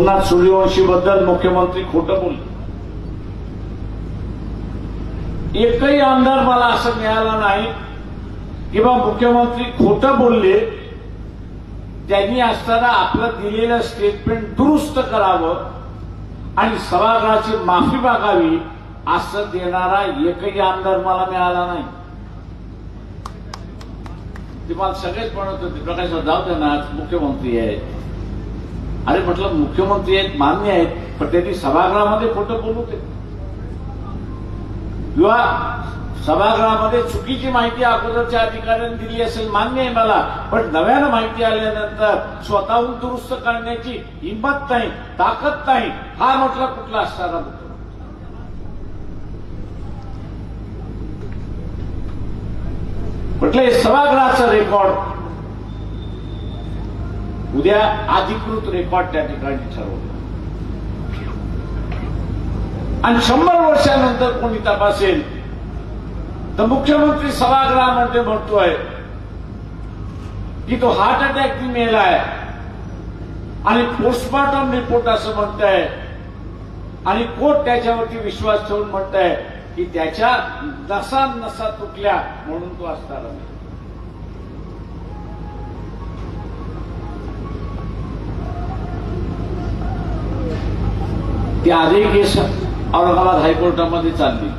सोमनाथ सूर्यवंशी बद्दल मुख्यमंत्री खोटं बोलले. एकही आमदार मला असं मिळाला नाही किंवा मुख्यमंत्री खोटं बोलले. त्यांनी असताना आपलं दिलेलं स्टेटमेंट दुरुस्त करावं आणि सभागृहाची माफी मागावी असं देणारा एकही आमदार मला मिळाला नाही. ते मला सगळेच म्हणत होते प्रकाश जाऊ दे ना, मुख्यमंत्री आहेत. अरे म्हटलं मुख्यमंत्री आहेत मान्य आहेत, पण त्यांनी सभागृहामध्ये खोटं बोलू दे किंवा सभागृहामध्ये चुकीची माहिती अगोदरच्या अधिकाऱ्यांनी दिली असेल मान्य आहे मला, पण नव्यानं माहिती आल्यानंतर स्वतःहून दुरुस्त करण्याची हिंमत नाही, ताकद नाही. हा म्हटलं कुठला असणारा मुख्यमंत्री. म्हटलं हे सभागृहाचं रेकॉर्ड उद्या अधिकृत रेकॉर्ड त्या ठिकाणी ठरवलं आणि 100 वर्षानंतर कोणी तपासेल तर मुख्यमंत्री सभागृहामध्ये म्हणतोय की तो हार्ट अटॅकने मेलाय आणि पोस्टमॉर्टम रिपोर्ट असं म्हणताय आणि कोर्ट त्याच्यावरती विश्वास ठेवून म्हणताय की त्याच्या नसा तुटल्या म्हणून तो असणार नाही. ती आजही केस औरंगाबाद हायकोर्टामध्ये चालली.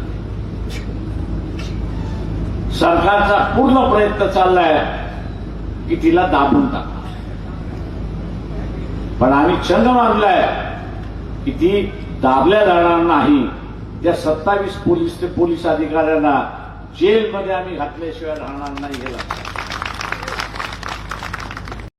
सरकारचा पूर्ण प्रयत्न चाललाय की तिला दाबून टाका, पण आम्ही छंद मानलाय की ती दाबल्या जाणार नाही. त्या 27 पोलीस अधिकाऱ्यांना जेलमध्ये आम्ही घातल्याशिवाय राहणार नाही. हे लक्षात